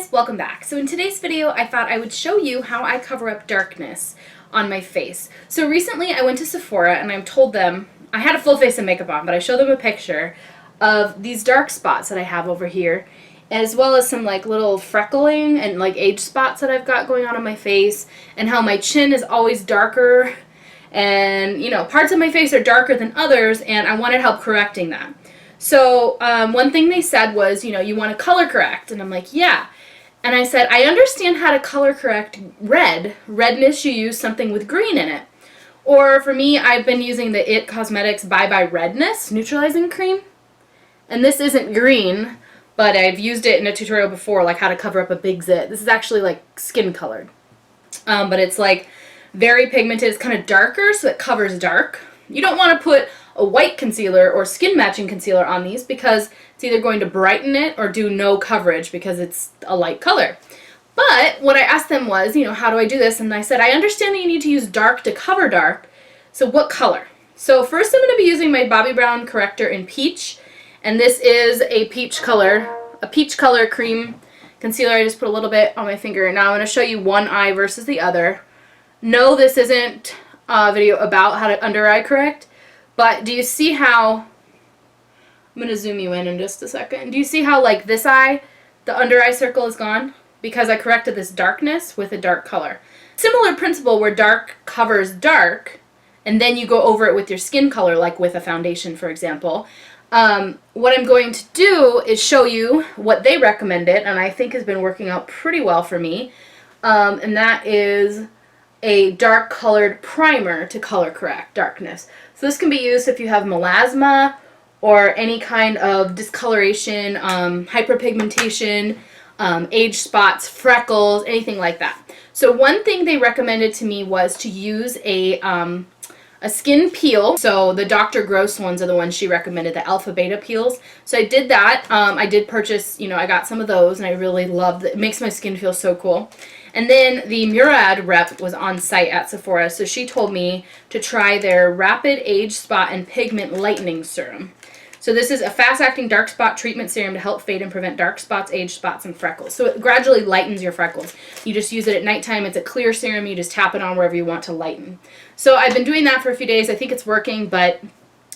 guys, welcome back. So in today's video, I thought I would show you how I cover up darkness on my face. So recently I went to Sephora and I told them, I had a full face of makeup on, but I showed them a picture of these dark spots that I have over here, as well as some like little freckling and like age spots that I've got going on my face, and how my chin is always darker, and you know, parts of my face are darker than others, and I wanted help correcting that. So one thing they said was, you know, you want to color correct. And I'm like, yeah. And I said, I understand how to color correct redness, you use something with green in it. Or for me, I've been using the IT Cosmetics Bye Bye Redness Neutralizing Cream. And this isn't green, but I've used it in a tutorial before, like how to cover up a big zit. This is actually like skin colored. But it's like very pigmented. It's kind of darker, so it covers dark. You don't want to put a white concealer or skin matching concealer on these because it's either going to brighten it or do no coverage because it's a light color. But what I asked them was, you know, how do I do this? And I said, I understand that you need to use dark to cover dark. So what color? So first I'm going to be using my Bobbi Brown corrector in Peach. And this is a peach color cream concealer. I just put a little bit on my finger. Now I'm going to show you one eye versus the other. No, this isn't a video about how to under eye correct. But do you see how, I'm going to zoom you in just a second. Do you see how like this eye, the under eye circle is gone? Because I corrected this darkness with a dark color. Similar principle where dark covers dark, and then you go over it with your skin color, like with a foundation, for example. What I'm going to do is show you what they recommended, and I think has been working out pretty well for me. And that is a dark colored primer to color correct darkness. So this can be used if you have melasma or any kind of discoloration, hyperpigmentation, age spots, freckles, anything like that. So one thing they recommended to me was to use a skin peel. So the Dr. Gross ones are the ones she recommended, the alpha beta peels. So I did that. I did purchase, you know, I got some of those and I really loved it. It makes my skin feel so cool. And then the Murad rep was on site at Sephora, so she told me to try their Rapid Age Spot and Pigment Lightening Serum. So this is a fast-acting dark spot treatment serum to help fade and prevent dark spots, age spots, and freckles. So it gradually lightens your freckles. You just use it at nighttime. It's a clear serum. You just tap it on wherever you want to lighten. So I've been doing that for a few days. I think it's working, but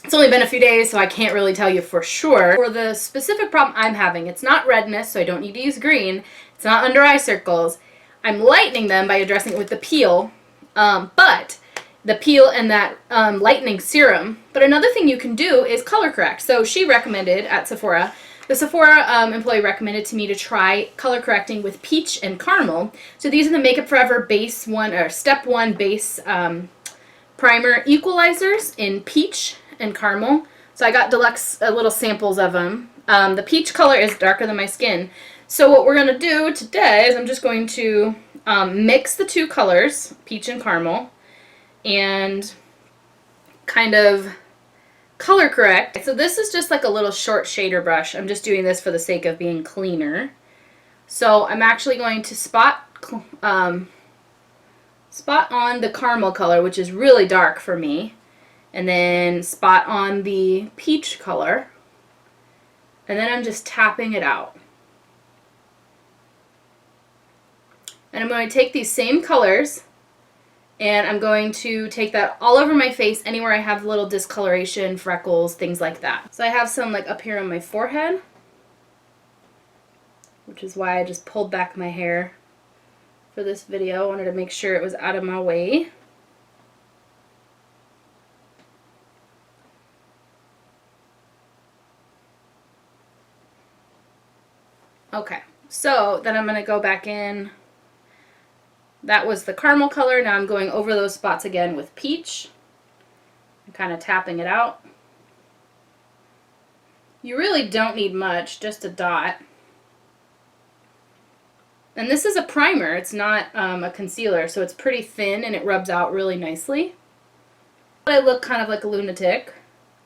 it's only been a few days, so I can't really tell you for sure. For the specific problem I'm having, it's not redness, so I don't need to use green. It's not under eye circles. I'm lightening them by addressing it with the peel, but the peel and that lightening serum. But another thing you can do is color correct. So she recommended at Sephora, the Sephora employee recommended to me to try color correcting with peach and caramel. So these are the Makeup Forever base one or step one base primer equalizers in peach and caramel. So I got deluxe little samples of them. The peach color is darker than my skin. So what we're going to do today is I'm just going to mix the two colors, peach and caramel, and kind of color correct. So this is just like a little short shader brush. I'm just doing this for the sake of being cleaner. So I'm actually going to spot on the caramel color, which is really dark for me, and then spot on the peach color, and then I'm just tapping it out. And I'm going to take these same colors and I'm going to take that all over my face, anywhere I have little discoloration, freckles, things like that. So I have some like up here on my forehead, which is why I just pulled back my hair for this video. I wanted to make sure it was out of my way. Okay, so then I'm going to go back in. That was the caramel color. Now I'm going over those spots again with peach and kind of tapping it out. You really don't need much, just a dot. And this is a primer. It's not a concealer, so it's pretty thin and it rubs out really nicely. I look kind of like a lunatic.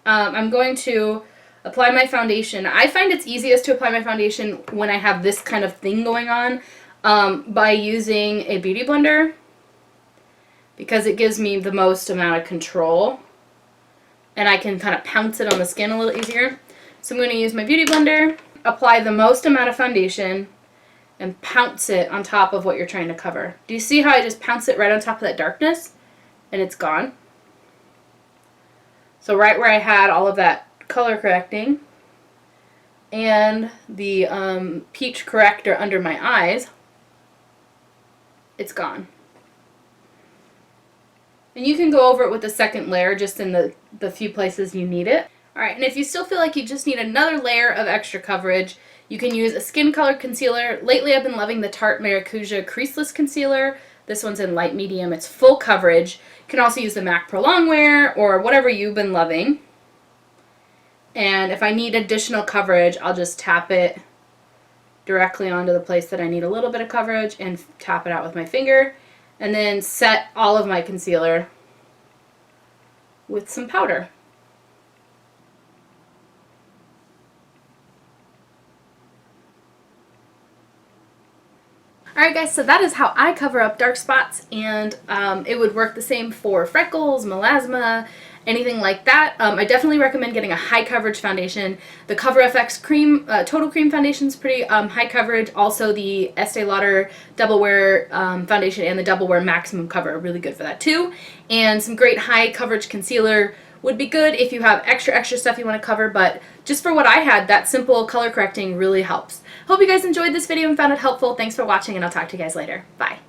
I'm going to apply my foundation. I find it's easiest to apply my foundation when I have this kind of thing going on. By using a beauty blender, because it gives me the most amount of control and I can kind of pounce it on the skin a little easier. So I'm going to use my beauty blender, apply the most amount of foundation, and pounce it on top of what you're trying to cover. Do you see how I just pounce it right on top of that darkness and it's gone? So right where I had all of that color correcting and the peach corrector under my eyes, it's gone. And you can go over it with a second layer just in the few places you need it. Alright, and if you still feel like you just need another layer of extra coverage, you can use a skin color concealer. Lately I've been loving the Tarte Maracuja Creaseless Concealer. This one's in light medium. It's full coverage. You can also use the MAC Pro Longwear or whatever you've been loving. And if I need additional coverage, I'll just tap it directly onto the place that I need a little bit of coverage and tap it out with my finger. And then set all of my concealer with some powder. Alright guys, so that is how I cover up dark spots, and it would work the same for freckles, melasma, anything like that. I definitely recommend getting a high coverage foundation. The Cover FX Cream, Total Cream Foundation is pretty high coverage. Also the Estee Lauder Double Wear Foundation and the Double Wear Maximum Cover are really good for that too. And some great high coverage concealer would be good if you have extra stuff you want to cover, but just for what I had, that simple color correcting really helps. Hope you guys enjoyed this video and found it helpful. Thanks for watching, and I'll talk to you guys later. Bye.